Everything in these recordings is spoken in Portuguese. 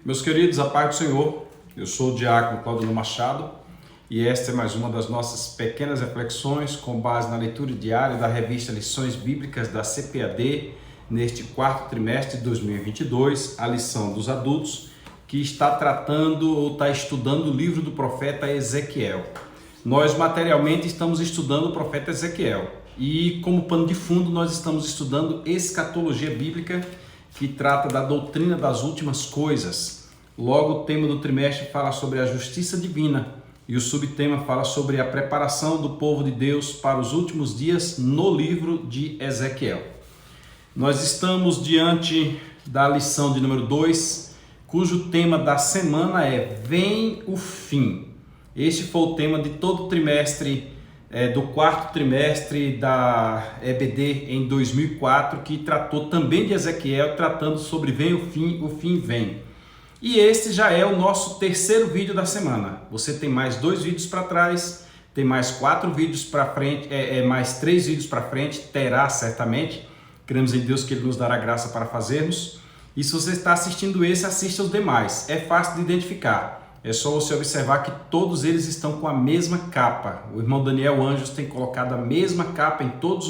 Meus queridos, a paz do Senhor, eu sou o diácono Claudino Machado e esta é mais uma das nossas pequenas reflexões com base na leitura diária da revista Lições Bíblicas da CPAD neste quarto trimestre de 2022, a lição dos adultos, que está tratando ou está estudando o livro do profeta Ezequiel. Nós materialmente estamos estudando o profeta Ezequiel e como pano de fundo nós estamos estudando escatologia bíblica, que trata da doutrina das últimas coisas. Logo, o tema do trimestre fala sobre a justiça divina e o subtema fala sobre a preparação do povo de Deus para os últimos dias no livro de Ezequiel. Nós estamos diante da lição de número 2, cujo tema da semana é Vem o Fim. Este foi o tema de todo o trimestre do quarto trimestre da EBD em 2004, que tratou também de Ezequiel, tratando sobre vem o fim vem. E este já é o nosso terceiro vídeo da semana. Você tem mais 2 vídeos para trás, tem mais 4 vídeos para frente, mais 3 vídeos para frente, terá certamente. Cremos em Deus que Ele nos dará graça para fazermos. E se você está assistindo esse, assista os demais. É fácil de identificar. É só você observar que todos eles estão com a mesma capa. O irmão Daniel Anjos tem colocado a mesma capa em todos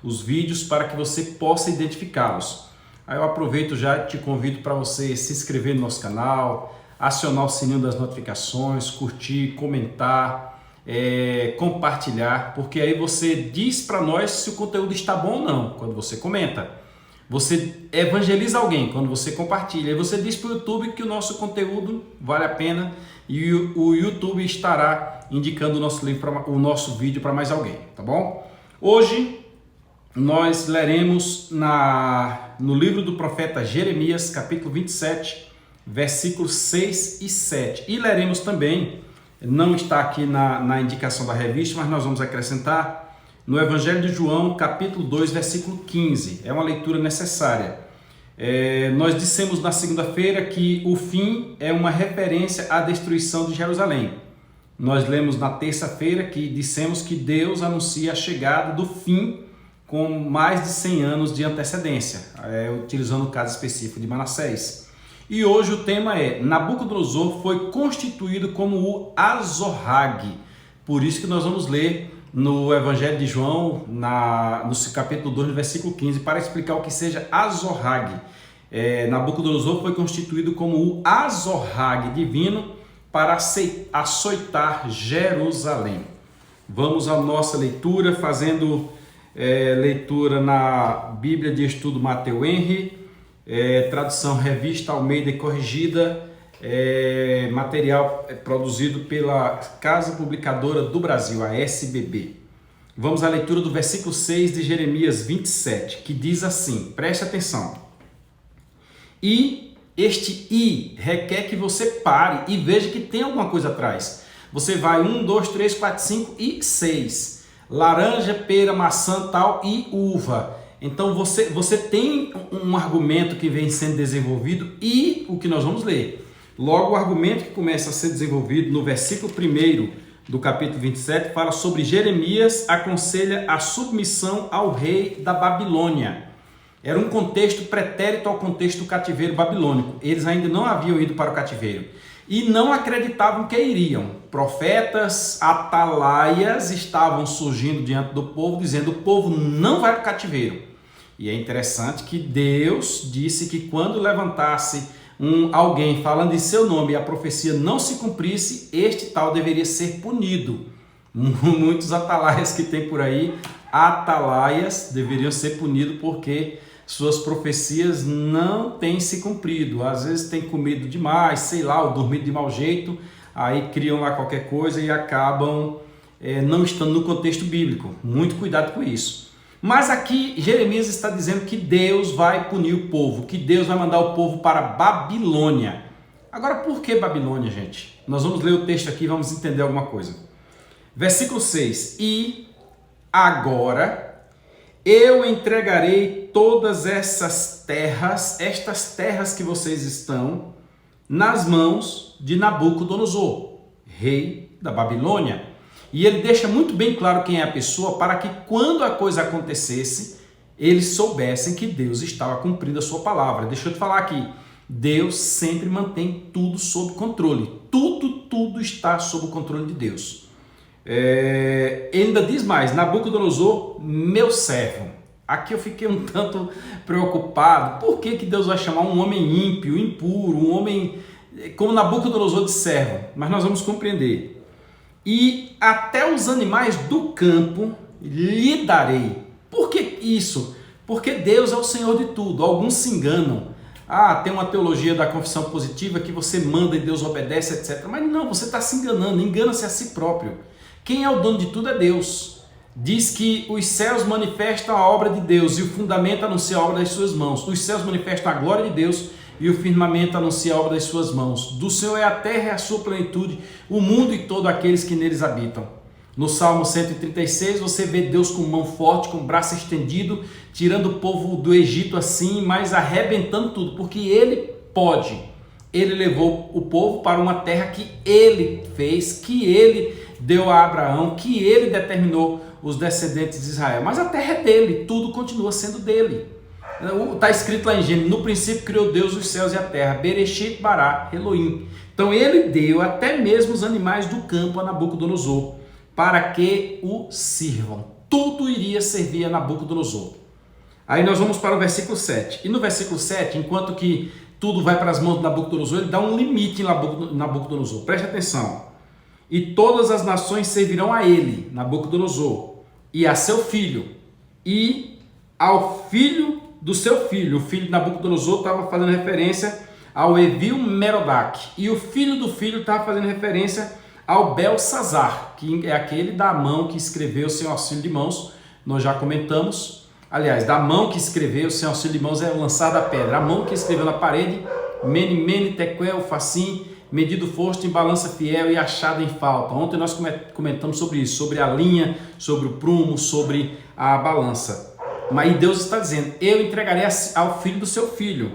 os vídeos para que você possa identificá-los. Aí eu aproveito já e te convido para você se inscrever no nosso canal, acionar o sininho das notificações, curtir, comentar, compartilhar, porque aí você diz para nós se o conteúdo está bom ou não, quando você comenta. Você evangeliza alguém quando você compartilha. E você diz para o YouTube que o nosso conteúdo vale a pena e o YouTube estará indicando o nosso vídeo para mais alguém, tá bom? Hoje nós leremos no livro do profeta Jeremias, capítulo 27, versículos 6 e 7. E leremos também, não está aqui na indicação da revista, mas nós vamos acrescentar, no Evangelho de João, capítulo 2, versículo 15. É uma leitura necessária. Nós dissemos na segunda-feira que o fim é uma referência à destruição de Jerusalém. Nós lemos na terça-feira que dissemos que Deus anuncia a chegada do fim com mais de 100 anos de antecedência, utilizando o caso específico de Manassés. E hoje o tema é: Nabucodonosor foi constituído como o Azorrague. Por isso que nós vamos ler no Evangelho de João, no capítulo 2, versículo 15, para explicar o que seja Azorrague. Nabucodonosor foi constituído como o Azorrague divino para açoitar Jerusalém. Vamos à nossa leitura, fazendo leitura na Bíblia de Estudo Mateu Henry, tradução Revista Almeida e Corrigida, material produzido pela Casa Publicadora do Brasil, a SBB. Vamos à leitura do versículo 6 de Jeremias 27, que diz assim, preste atenção. E este I requer que você pare e veja que tem alguma coisa atrás. Você vai 1, 2, 3, 4, 5 e 6. Laranja, pera, maçã, tal e uva. Então você tem um argumento que vem sendo desenvolvido e o que nós vamos ler. Logo, o argumento que começa a ser desenvolvido no versículo 1 do capítulo 27 fala sobre Jeremias aconselha a submissão ao rei da Babilônia. Era um contexto pretérito ao contexto do cativeiro babilônico. Eles ainda não haviam ido para o cativeiro e não acreditavam que iriam. Profetas, atalaias estavam surgindo diante do povo, dizendo: o povo não vai para o cativeiro. E é interessante que Deus disse que quando levantasse alguém falando em seu nome e a profecia não se cumprisse, este tal deveria ser punido. Muitos atalaias que tem por aí, atalaias, deveriam ser punidos porque suas profecias não têm se cumprido. Às vezes tem comido demais, sei lá, ou dormido de mau jeito, aí criam lá qualquer coisa e acabam não estando no contexto bíblico. Muito cuidado com isso. Mas aqui Jeremias está dizendo que Deus vai punir o povo, que Deus vai mandar o povo para Babilônia. Agora, por que Babilônia, gente? Nós vamos ler o texto aqui e vamos entender alguma coisa. Versículo 6. E agora eu entregarei todas estas terras que vocês estão, nas mãos de Nabucodonosor, rei da Babilônia. E ele deixa muito bem claro quem é a pessoa para que quando a coisa acontecesse, eles soubessem que Deus estava cumprindo a sua palavra. Deixa eu te falar aqui, Deus sempre mantém tudo sob controle. Tudo está sob o controle de Deus. Ele ainda diz mais: Nabucodonosor, meu servo. Aqui eu fiquei um tanto preocupado. Por que Deus vai chamar um homem ímpio, impuro, um homem como Nabucodonosor de servo? Mas nós vamos compreender. E até os animais do campo lhe darei. Por que isso? Porque Deus é o Senhor de tudo. Alguns se enganam. Tem uma teologia da confissão positiva que você manda e Deus obedece, etc. Mas não, você está se enganando, engana-se a si próprio. Quem é o dono de tudo é Deus. Diz que os céus manifestam a obra de Deus e o fundamento anuncia a obra das suas mãos. Os céus manifestam a glória de Deus e o firmamento anuncia a obra das suas mãos. Do Senhor é a terra e a sua plenitude, o mundo e todos aqueles que neles habitam. No Salmo 136 você vê Deus com mão forte, com braço estendido, tirando o povo do Egito assim, mas arrebentando tudo, porque Ele pode. Ele levou o povo para uma terra que Ele fez, que Ele deu a Abraão, que Ele determinou os descendentes de Israel. Mas a terra é dele, tudo continua sendo dele. Está escrito lá em Gênesis: no princípio criou Deus os céus e a terra, Bereshit bara Elohim. Então Ele deu até mesmo os animais do campo a Nabucodonosor, para que o sirvam. Tudo iria servir a Nabucodonosor. Aí nós vamos para o versículo 7. E no versículo 7, enquanto que tudo vai para as mãos de Nabucodonosor, ele dá um limite em Nabucodonosor. Preste atenção. E todas as nações servirão a ele, Nabucodonosor, e a seu filho, e ao filho do seu filho. O filho de Nabucodonosor estava fazendo referência ao Evil-Merodach, e o filho do filho estava fazendo referência ao Belsazar, que é aquele da mão que escreveu sem auxílio de mãos. Nós já comentamos. Aliás, da mão que escreveu sem auxílio de mãos é o lançar da pedra. A mão que escreveu na parede, mene, mene, tekel, facim, medido foste em balança fiel e achado em falta. Ontem nós comentamos sobre isso, sobre a linha, sobre o prumo, sobre a balança. Mas Deus está dizendo: eu entregarei ao filho do seu filho,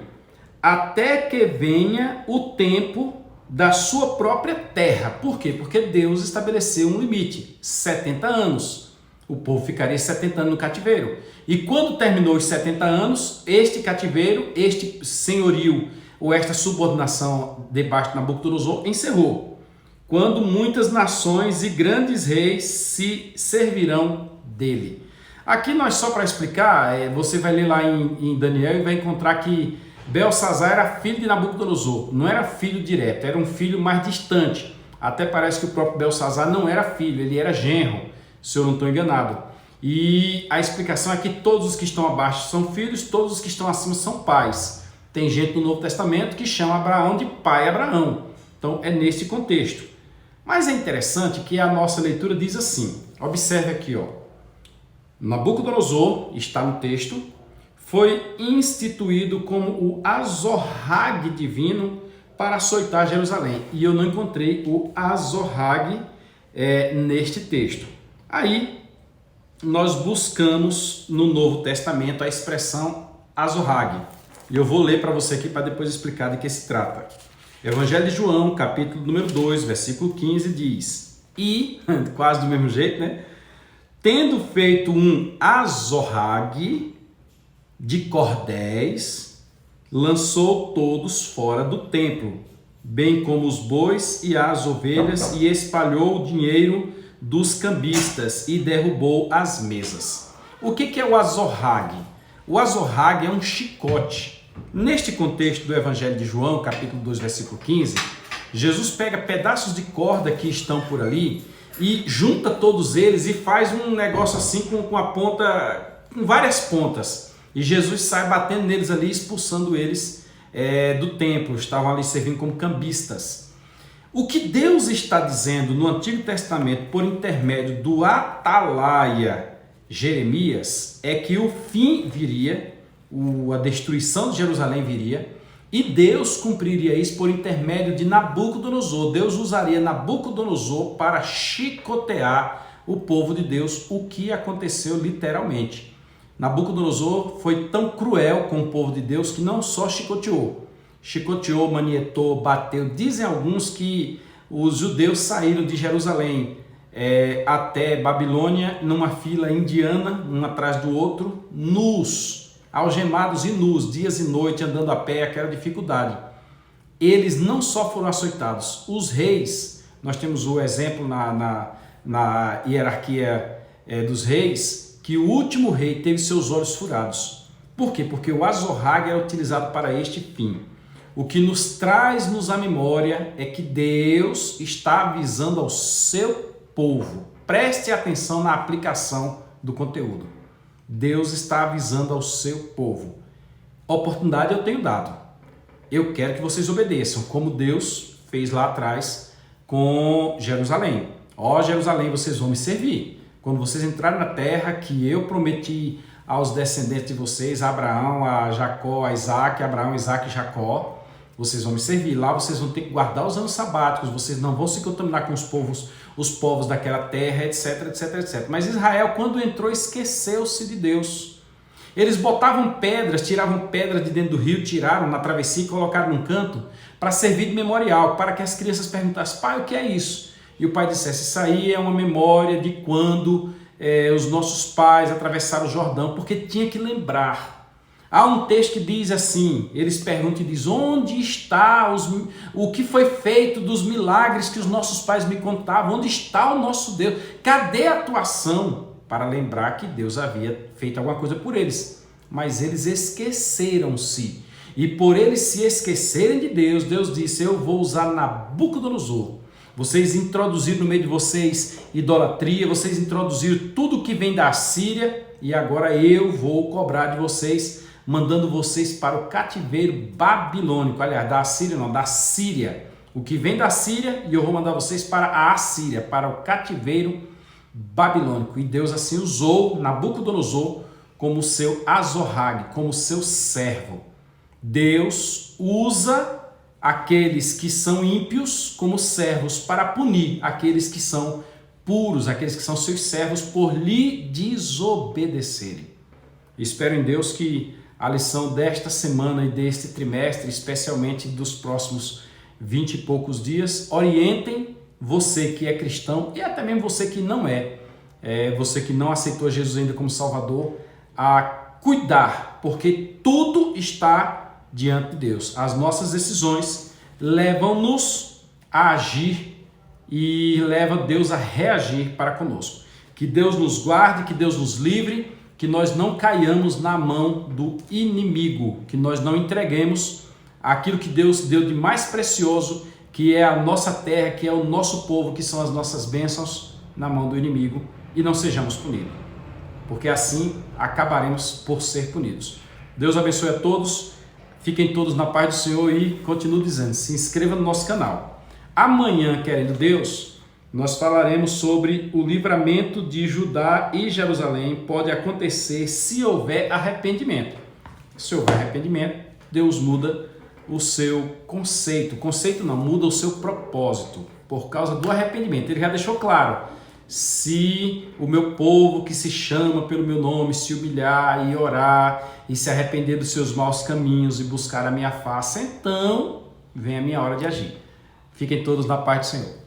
até que venha o tempo da sua própria terra. Por quê? Porque Deus estabeleceu um limite, 70 anos. O povo ficaria 70 anos no cativeiro. E quando terminou os 70 anos, este cativeiro, este senhorio, ou esta subordinação debaixo de Nabucodonosor, encerrou. Quando muitas nações e grandes reis se servirão dele. Aqui nós, só para explicar, você vai ler lá em Daniel e vai encontrar que Belsazar era filho de Nabucodonosor. Não era filho direto, era um filho mais distante. Até parece que o próprio Belsazar não era filho, ele era genro, se eu não estou enganado. E a explicação é que todos os que estão abaixo são filhos, todos os que estão acima são pais. Tem gente no Novo Testamento que chama Abraão de pai Abraão. Então é nesse contexto. Mas é interessante que a nossa leitura diz assim. Observe aqui, ó. Nabucodonosor, está no texto, foi instituído como o Azorrague divino para açoitar Jerusalém. E eu não encontrei o Azorrague neste texto. Aí nós buscamos no Novo Testamento a expressão Azorrague. E eu vou ler para você aqui para depois explicar de que se trata. Evangelho de João, capítulo número 2, versículo 15, diz: e, quase do mesmo jeito, né? Tendo feito um azorrague de cordéis, lançou todos fora do templo, bem como os bois e as ovelhas, e espalhou o dinheiro dos cambistas e derrubou as mesas. O que é o azorrague? O azorrague é um chicote. Neste contexto do Evangelho de João, capítulo 2, versículo 15, Jesus pega pedaços de corda que estão por ali e junta todos eles e faz um negócio assim com a ponta, com várias pontas. E Jesus sai batendo neles ali, expulsando eles do templo. Estavam ali servindo como cambistas. O que Deus está dizendo no Antigo Testamento por intermédio do atalaia Jeremias é que o fim viria, a destruição de Jerusalém viria, e Deus cumpriria isso por intermédio de Nabucodonosor. Deus usaria Nabucodonosor para chicotear o povo de Deus, o que aconteceu literalmente. Nabucodonosor foi tão cruel com o povo de Deus que não só chicoteou, manietou, bateu. Dizem alguns que os judeus saíram de Jerusalém até Babilônia numa fila indiana, um atrás do outro, nus. algemados e nus, dias e noite, andando a pé, aquela dificuldade. Eles não só foram açoitados, os reis, nós temos o exemplo na hierarquia dos reis, que o último rei teve seus olhos furados. Por quê? Porque o azorrague é utilizado para este fim. O que nos traz-nos à memória é que Deus está avisando ao seu povo. Preste atenção na aplicação do conteúdo. Deus está avisando ao seu povo. Oportunidade eu tenho dado. Eu quero que vocês obedeçam, como Deus fez lá atrás com Jerusalém. Ó Jerusalém, vocês vão me servir. Quando vocês entrarem na terra que eu prometi aos descendentes de vocês, a Abraão, a Jacó, a Isaac, Abraão, Isaac e Jacó, vocês vão me servir. Lá vocês vão ter que guardar os anos sabáticos, vocês não vão se contaminar com os povos daquela terra, etc, etc, etc. Mas Israel, quando entrou, esqueceu-se de Deus. Eles botavam pedras, tiravam pedras de dentro do rio, tiraram na travessia e colocaram num canto para servir de memorial, para que as crianças perguntassem: pai, o que é isso? E o pai dissesse: isso aí é uma memória de quando os nossos pais atravessaram o Jordão, porque tinha que lembrar. Há um texto que diz assim, eles perguntam e dizem: onde está o que foi feito dos milagres que os nossos pais me contavam? Onde está o nosso Deus? Cadê a atuação? Para lembrar que Deus havia feito alguma coisa por eles. Mas eles esqueceram-se. E por eles se esquecerem de Deus, Deus disse: eu vou usar Nabucodonosor. Vocês introduziram no meio de vocês idolatria, vocês introduziram tudo que vem da Síria, e agora eu vou cobrar de vocês, mandando vocês para o cativeiro babilônico. Aliás, da Síria não, da Síria. O que vem da Síria, e eu vou mandar vocês para a Assíria, para o cativeiro babilônico. E Deus assim usou Nabucodonosor como seu azorrague, como seu servo. Deus usa aqueles que são ímpios como servos para punir aqueles que são puros, aqueles que são seus servos por lhe desobedecerem. Espero em Deus que a lição desta semana e deste trimestre, especialmente dos próximos 20 e poucos dias, orientem você que é cristão e até mesmo você que não você que não aceitou Jesus ainda como Salvador, a cuidar, porque tudo está diante de Deus. As nossas decisões levam-nos a agir e levam Deus a reagir para conosco. Que Deus nos guarde, que Deus nos livre, que nós não caiamos na mão do inimigo, que nós não entreguemos aquilo que Deus deu de mais precioso, que é a nossa terra, que é o nosso povo, que são as nossas bênçãos, na mão do inimigo, e não sejamos punidos, porque assim acabaremos por ser punidos. Deus abençoe a todos, fiquem todos na paz do Senhor e continuo dizendo, se inscreva no nosso canal. Amanhã, querendo Deus, nós falaremos sobre o livramento de Judá e Jerusalém. Pode acontecer se houver arrependimento. Se houver arrependimento, Deus muda o seu conceito. Conceito não, muda o seu propósito por causa do arrependimento. Ele já deixou claro: se o meu povo que se chama pelo meu nome se humilhar e orar e se arrepender dos seus maus caminhos e buscar a minha face, então vem a minha hora de agir. Fiquem todos na paz do Senhor.